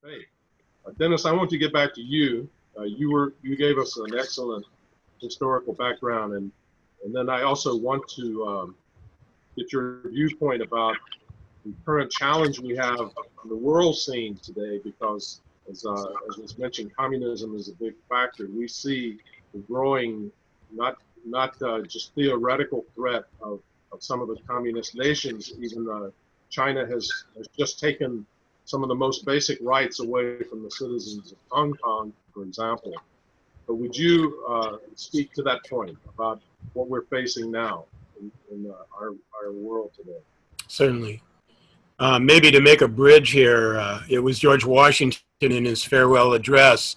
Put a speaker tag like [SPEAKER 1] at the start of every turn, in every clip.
[SPEAKER 1] Hey, Dennis, I want to get back to you. You gave us an excellent historical background, and then I also want to get your viewpoint about the current challenge we have on the world scene today, because as was mentioned, communism is a big factor. We see the growing, not just theoretical threat of some of the communist nations. Even China has just taken some of the most basic rights away from the citizens of Hong Kong, for example. But would you speak to that point about what we're facing now in our world today?
[SPEAKER 2] Certainly. Maybe to make a bridge here, it was George Washington in his farewell address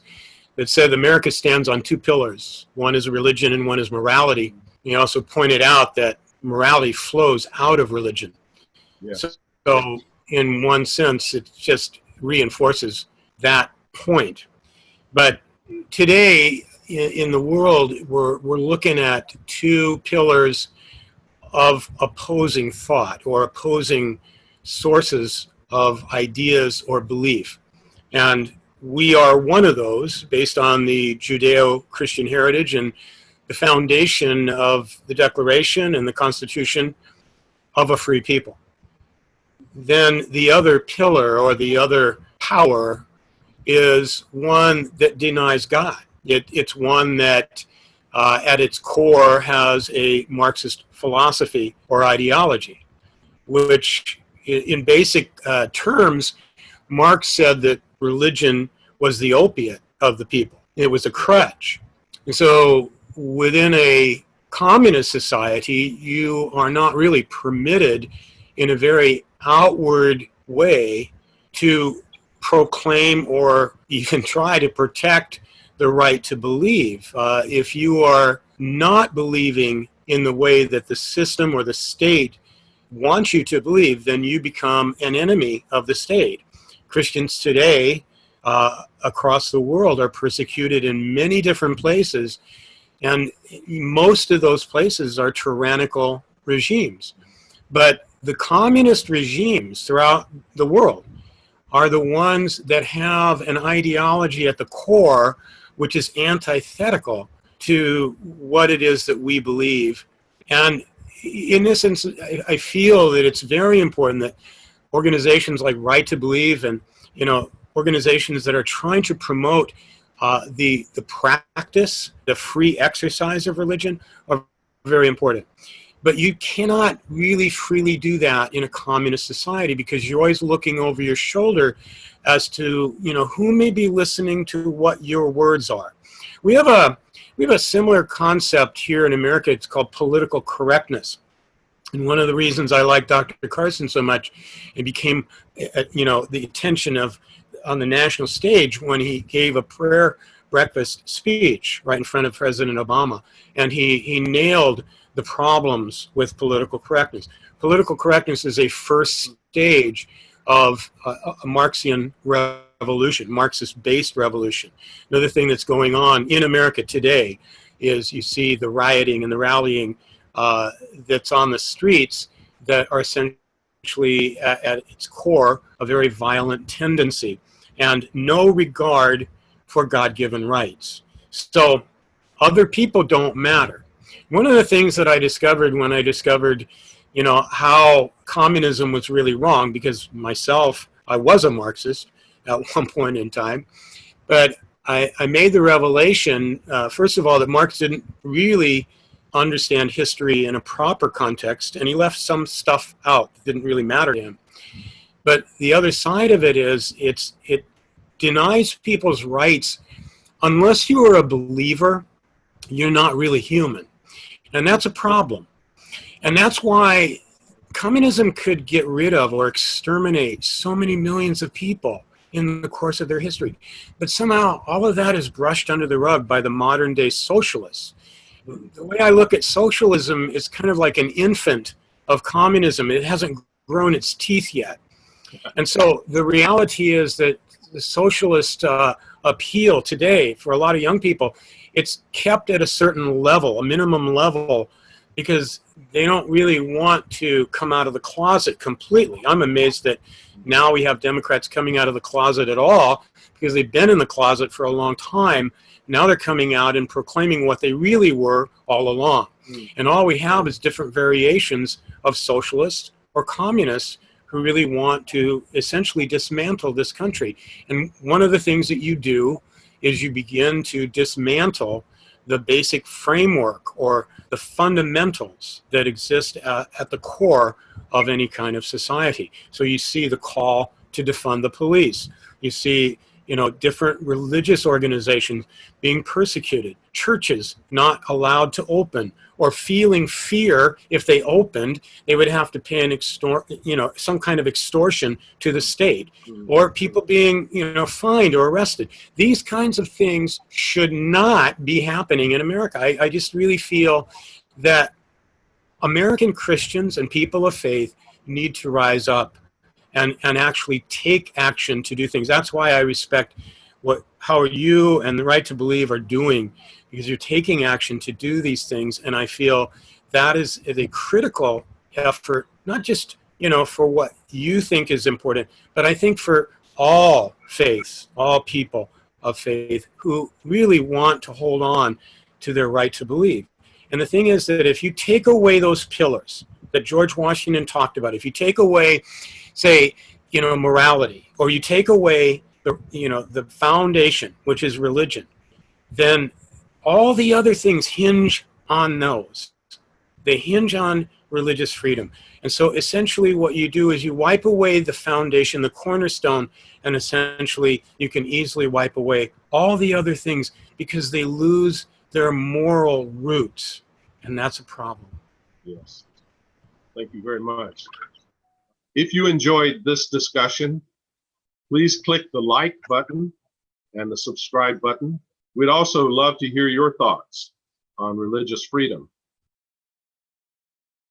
[SPEAKER 2] that said America stands on two pillars. One is religion and one is morality. He also pointed out that morality flows out of religion.
[SPEAKER 1] Yes.
[SPEAKER 2] So in one sense, it just reinforces that point. But today in the world, we're looking at two pillars of opposing thought or opposing sources of ideas or belief. And we are one of those based on the Judeo-Christian heritage and the foundation of the Declaration and the Constitution of a free people. Then the other pillar or the other power is one that denies God. It's one that at its core has a Marxist philosophy or ideology, which in basic terms, Marx said that religion was the opiate of the people. It was a crutch. And so within a communist society, you are not really permitted in a very outward way to proclaim or even try to protect the right to believe. If you are not believing in the way that the system or the state wants you to believe, then you become an enemy of the state. Christians today across the world are persecuted in many different places, and most of those places are tyrannical regimes. But the communist regimes throughout the world are the ones that have an ideology at the core which is antithetical to what it is that we believe. And in this instance, I feel that it's very important that organizations like Right to Believe and organizations that are trying to promote the practice, the free exercise of religion are very important. But you cannot really freely do that in a communist society because you're always looking over your shoulder as to, who may be listening to what your words are. We have a similar concept here in America. It's called political correctness. And one of the reasons I like Dr. Carson so much, it became, the attention on the national stage when he gave a prayer breakfast speech right in front of President Obama. And he nailed the problems with political correctness. Political correctness is a first stage of a Marxian revolution, Marxist-based revolution. Another thing that's going on in America today is you see the rioting and the rallying that's on the streets that are essentially at its core a very violent tendency and no regard for God-given rights. So other people don't matter. One of the things that I discovered when I discovered, how communism was really wrong, because myself, I was a Marxist at one point in time, but I made the revelation, first of all, that Marx didn't really understand history in a proper context, and he left some stuff out that didn't really matter to him. But the other side of it is it denies people's rights. Unless you are a believer, you're not really human. And that's a problem. And that's why communism could get rid of or exterminate so many millions of people in the course of their history. But somehow all of that is brushed under the rug by the modern day socialists. The way I look at socialism is kind of like an infant of communism. It hasn't grown its teeth yet. And so the reality is that the socialist appeal today for a lot of young people, it's kept at a certain level, a minimum level, because they don't really want to come out of the closet completely. I'm amazed that now we have Democrats coming out of the closet at all, because they've been in the closet for a long time. Now they're coming out and proclaiming what they really were all along. And all we have is different variations of socialists or communists who really want to essentially dismantle this country. And one of the things that you do is you begin to dismantle the basic framework or the fundamentals that exist at the core of any kind of society. So you see the call to defund the police. You see, different religious organizations being persecuted, churches not allowed to open, or feeling fear if they opened, they would have to pay some kind of extortion to the state, or people being, fined or arrested. These kinds of things should not be happening in America. I just really feel that American Christians and people of faith need to rise up and actually take action to do things. That's why I respect how you and the Right to Believe are doing, because you're taking action to do these things. And I feel that is a critical effort, not just, for what you think is important, but I think for all faiths, all people of faith who really want to hold on to their right to believe. And the thing is that if you take away those pillars that George Washington talked about, if you take away, say, morality, or you take away the foundation, which is religion, then all the other things hinge on those. They hinge on religious freedom. And so essentially what you do is you wipe away the foundation, the cornerstone, and essentially you can easily wipe away all the other things because they lose their moral roots. And that's a problem.
[SPEAKER 1] Yes. Thank you very much. If you enjoyed this discussion, please click the like button and the subscribe button. We'd also love to hear your thoughts on religious freedom.